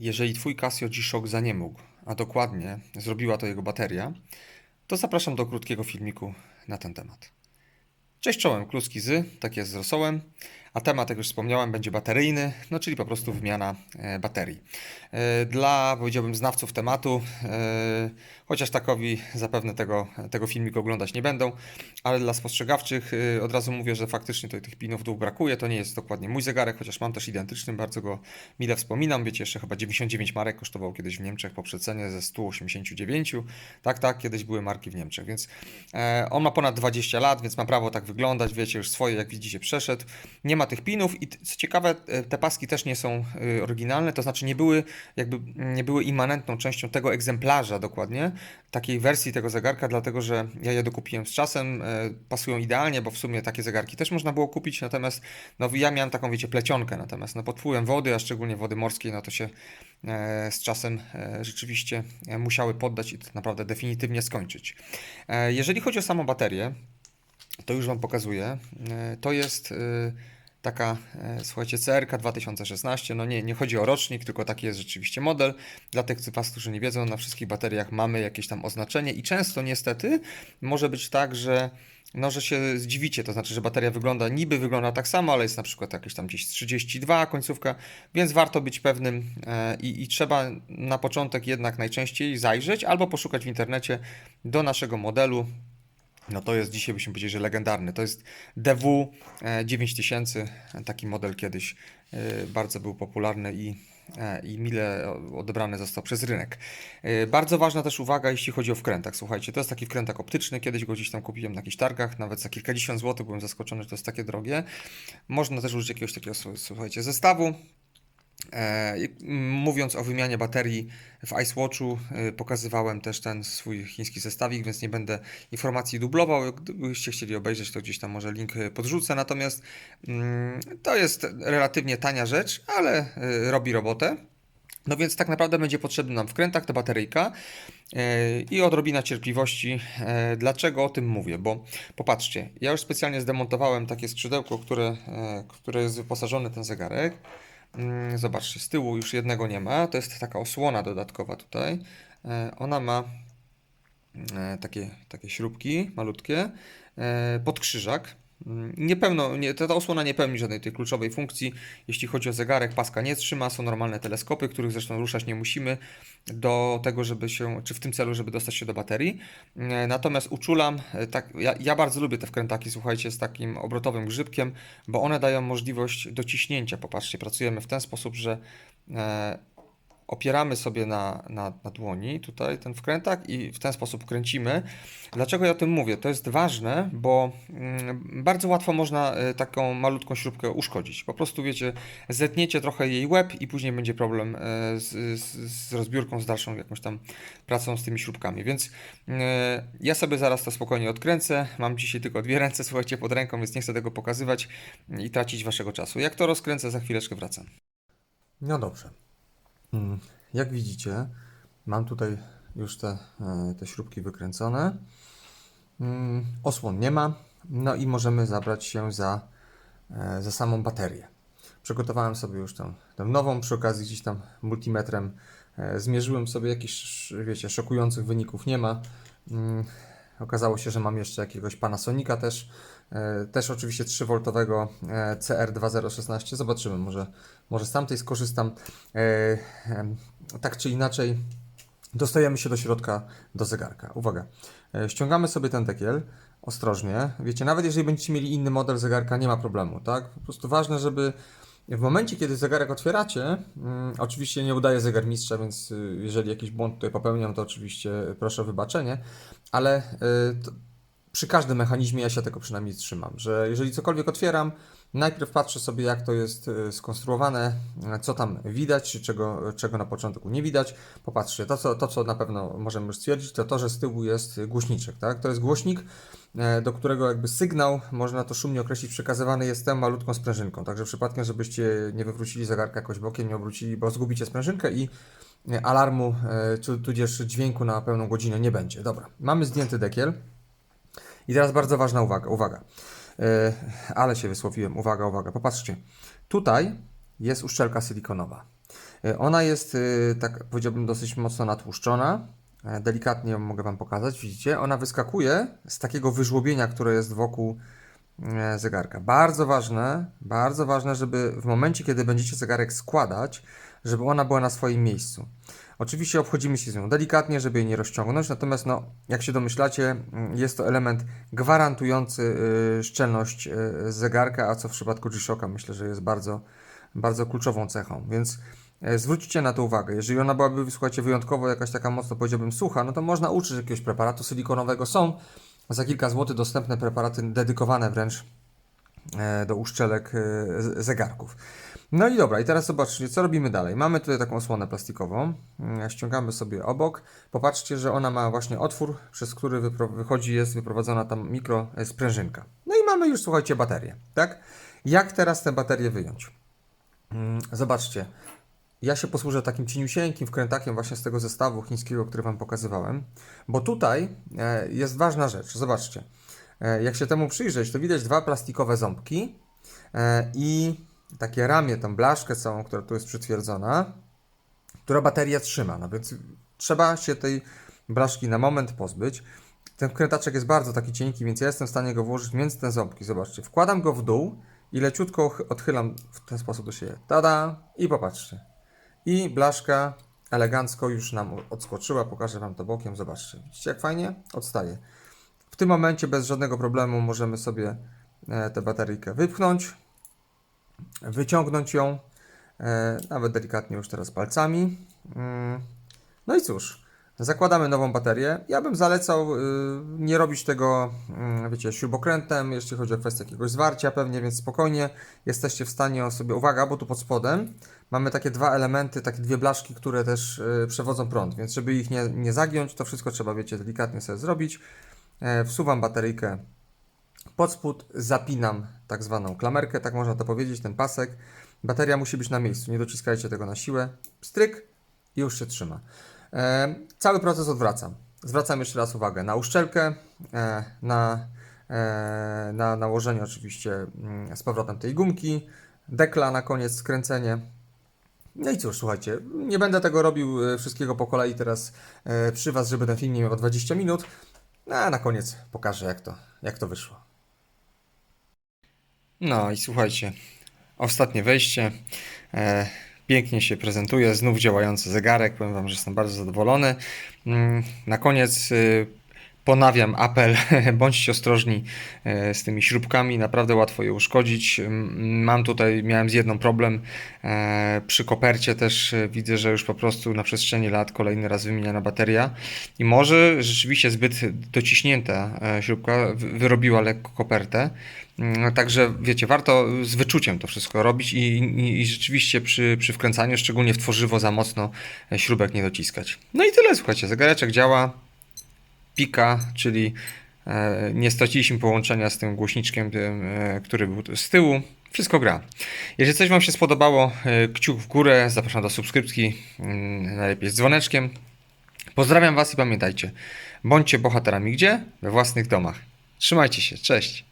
Jeżeli Twój Casio G-Shock zaniemógł, a dokładnie zrobiła to jego bateria, to zapraszam do krótkiego filmiku na ten temat. Cześć czołem, kluski tak jest z rosołem, a temat, jak już wspomniałem, będzie bateryjny, no czyli po prostu wymiana baterii. Dla, powiedziałbym, znawców tematu, chociaż takowi zapewne tego filmiku oglądać nie będą, ale dla spostrzegawczych od razu mówię, że faktycznie tutaj tych pinów dwóch brakuje, to nie jest dokładnie mój zegarek, chociaż mam też identyczny, bardzo go mile wspominam, wiecie, jeszcze chyba 99 marek kosztował kiedyś w Niemczech po przecenie ze 189, tak, kiedyś były marki w Niemczech, więc on ma ponad 20 lat, więc ma prawo tak wyglądać, wiecie, już swoje, jak widzicie, przeszedł. Nie ma tych pinów i co ciekawe, te paski też nie są oryginalne, to znaczy nie były immanentną częścią tego egzemplarza dokładnie, takiej wersji tego zegarka, dlatego że ja je dokupiłem z czasem, pasują idealnie, bo w sumie takie zegarki też można było kupić, natomiast no, ja miałem taką, wiecie, plecionkę, natomiast no, pod wpływem wody, a szczególnie wody morskiej, no to się z czasem rzeczywiście musiały poddać i to naprawdę definitywnie skończyć. Jeżeli chodzi o samą baterię, to już Wam pokazuję. To jest taka, słuchajcie, CRK 2016. No nie chodzi o rocznik, tylko taki jest rzeczywiście model. Dla tych z Was, którzy nie wiedzą, na wszystkich bateriach mamy jakieś tam oznaczenie i często niestety może być tak, że że się zdziwicie, to znaczy, że bateria niby wygląda tak samo, ale jest na przykład jakieś tam gdzieś 32 końcówka, więc warto być pewnym i trzeba na początek jednak najczęściej zajrzeć albo poszukać w internecie do naszego modelu. No to jest dzisiaj, byśmy powiedzieli, że legendarny. To jest DW 9000, taki model kiedyś bardzo był popularny i mile odebrany został przez rynek. Bardzo ważna też uwaga, jeśli chodzi o wkrętak. Słuchajcie, to jest taki wkrętak optyczny, kiedyś go gdzieś tam kupiłem na jakichś targach, nawet za kilkadziesiąt złotych, byłem zaskoczony, że to jest takie drogie. Można też użyć jakiegoś takiego, słuchajcie, zestawu. Mówiąc o wymianie baterii w IceWatchu, pokazywałem też ten swój chiński zestawik, więc nie będę informacji dublował. Gdybyście chcieli obejrzeć, to gdzieś tam może link podrzucę. Natomiast to jest relatywnie tania rzecz, ale robi robotę. No więc tak naprawdę będzie potrzebny nam wkrętak, ta bateryjka i odrobina cierpliwości. Dlaczego o tym mówię? Bo popatrzcie, ja już specjalnie zdemontowałem takie skrzydełko, które jest wyposażone w ten zegarek. Zobaczcie, z tyłu już jednego nie ma. To jest taka osłona dodatkowa tutaj. Ona ma takie śrubki malutkie pod krzyżak. Ta osłona nie pełni żadnej tej kluczowej funkcji. Jeśli chodzi o zegarek, paska nie trzyma. Są normalne teleskopy, których zresztą ruszać nie musimy do tego, czy w tym celu, żeby dostać się do baterii. Natomiast uczulam, ja bardzo lubię te wkrętaki, słuchajcie, z takim obrotowym grzybkiem, bo one dają możliwość dociśnięcia. Popatrzcie, pracujemy w ten sposób, że opieramy sobie na dłoni tutaj ten wkrętak i w ten sposób kręcimy. Dlaczego ja o tym mówię? To jest ważne, bo bardzo łatwo można taką malutką śrubkę uszkodzić. Po prostu wiecie, zetniecie trochę jej łeb i później będzie problem z rozbiórką, z dalszą jakąś tam pracą z tymi śrubkami. Więc ja sobie zaraz to spokojnie odkręcę. Mam dzisiaj tylko dwie ręce, słuchajcie, pod ręką, więc nie chcę tego pokazywać i tracić waszego czasu. Jak to rozkręcę, za chwileczkę wracam. No dobrze. Jak widzicie, mam tutaj już te śrubki wykręcone. Osłon nie ma. No i możemy zabrać się za samą baterię. Przygotowałem sobie już tę nową, przy okazji gdzieś tam multimetrem zmierzyłem sobie, jakichś, wiecie, szokujących wyników nie ma. Okazało się, że mam jeszcze jakiegoś Panasonica też oczywiście 3V CR2016. Zobaczymy, może z tamtej skorzystam. Tak czy inaczej, dostajemy się do środka do zegarka. Uwaga, ściągamy sobie ten dekiel ostrożnie. Wiecie, nawet jeżeli będziecie mieli inny model zegarka, nie ma problemu, tak? Po prostu ważne, żeby w momencie, kiedy zegarek otwieracie, oczywiście nie udaję zegarmistrza, więc jeżeli jakiś błąd tutaj popełniam, to oczywiście proszę o wybaczenie, ale przy każdym mechanizmie ja się tego przynajmniej trzymam, że jeżeli cokolwiek otwieram, najpierw patrzę sobie, jak to jest skonstruowane, co tam widać, czy czego na początku nie widać. Popatrzcie, to co na pewno możemy już stwierdzić, to że z tyłu jest głośniczek, tak? To jest głośnik, do którego jakby sygnał, można to szumnie określić, przekazywany jest tą malutką sprężynką. Także przypadkiem, żebyście nie wywrócili zegarka jakoś bokiem, nie obrócili, bo zgubicie sprężynkę i alarmu, tudzież dźwięku na pełną godzinę nie będzie. Dobra, mamy zdjęty dekiel. I teraz bardzo ważna uwaga. Ale się wysłowiłem, uwaga. Popatrzcie, tutaj jest uszczelka silikonowa. Ona jest, tak powiedziałbym, dosyć mocno natłuszczona. Delikatnie ją mogę Wam pokazać, widzicie? Ona wyskakuje z takiego wyżłobienia, które jest wokół zegarka. Bardzo ważne, żeby w momencie, kiedy będziecie zegarek składać, żeby ona była na swoim miejscu. Oczywiście obchodzimy się z nią delikatnie, żeby jej nie rozciągnąć, natomiast no, jak się domyślacie, jest to element gwarantujący szczelność zegarka, a co w przypadku G-Shocka myślę, że jest bardzo kluczową cechą, więc zwróćcie na to uwagę. Jeżeli ona byłaby, słuchajcie, wyjątkowo jakaś taka mocno, powiedziałbym, sucha, no to można użyć jakiegoś preparatu silikonowego. Są za kilka złotych dostępne preparaty dedykowane wręcz do uszczelek zegarków. No i dobra, i teraz zobaczcie, co robimy dalej. Mamy tutaj taką osłonę plastikową, ściągamy sobie obok. Popatrzcie, że ona ma właśnie otwór, przez który wychodzi, jest wyprowadzona tam mikrosprężynka. No i mamy już, słuchajcie, baterię, tak? Jak teraz tę baterię wyjąć? Zobaczcie, ja się posłużę takim cieniusieńkim wkrętakiem właśnie z tego zestawu chińskiego, który Wam pokazywałem, bo tutaj jest ważna rzecz. Zobaczcie, jak się temu przyjrzeć, to widać dwa plastikowe ząbki i takie ramię, tą blaszkę całą, która tu jest przytwierdzona, która baterię trzyma. No więc trzeba się tej blaszki na moment pozbyć. Ten wkrętaczek jest bardzo taki cienki, więc ja jestem w stanie go włożyć między te ząbki. Zobaczcie, wkładam go w dół i leciutko odchylam w ten sposób do siebie. Tada! I popatrzcie. I blaszka elegancko już nam odskoczyła. Pokażę Wam to bokiem. Zobaczcie. Widzicie, jak fajnie odstaje. W tym momencie bez żadnego problemu możemy sobie tę bateryjkę wypchnąć, wyciągnąć ją, nawet delikatnie już teraz palcami. No i cóż, zakładamy nową baterię. Ja bym zalecał nie robić tego, wiecie, śrubokrętem, jeśli chodzi o kwestię jakiegoś zwarcia pewnie, więc spokojnie jesteście w stanie sobie, uwaga, bo tu pod spodem mamy takie dwa elementy, takie dwie blaszki, które też przewodzą prąd, więc żeby ich nie zagiąć, to wszystko trzeba, wiecie, delikatnie sobie zrobić. Wsuwam bateryjkę pod spód, zapinam tak zwaną klamerkę, tak można to powiedzieć, ten pasek. Bateria musi być na miejscu, nie dociskajcie tego na siłę. Stryk i już się trzyma. Cały proces odwracam. Zwracam jeszcze raz uwagę na uszczelkę, na nałożenie oczywiście z powrotem tej gumki, dekla na koniec, skręcenie. No i cóż, słuchajcie, nie będę tego robił wszystkiego po kolei teraz przy Was, żeby ten film nie miał 20 minut. A na koniec pokażę, jak to wyszło. No i słuchajcie, ostatnie wejście. Pięknie się prezentuje, znów działający zegarek. Powiem Wam, że jestem bardzo zadowolony. Na koniec ponawiam apel, bądźcie ostrożni z tymi śrubkami, naprawdę łatwo je uszkodzić. Miałem z jedną problem, przy kopercie też widzę, że już po prostu na przestrzeni lat kolejny raz wymieniana bateria i może rzeczywiście zbyt dociśnięta śrubka wyrobiła lekko kopertę. Także wiecie, warto z wyczuciem to wszystko robić i rzeczywiście przy wkręcaniu, szczególnie w tworzywo, za mocno śrubek nie dociskać. No i tyle, słuchajcie, zegareczek działa, pika, czyli nie straciliśmy połączenia z tym głośniczkiem, który był z tyłu. Wszystko gra. Jeżeli coś Wam się spodobało, kciuk w górę, zapraszam do subskrypcji, najlepiej z dzwoneczkiem. Pozdrawiam Was i pamiętajcie, bądźcie bohaterami gdzie? We własnych domach. Trzymajcie się, cześć!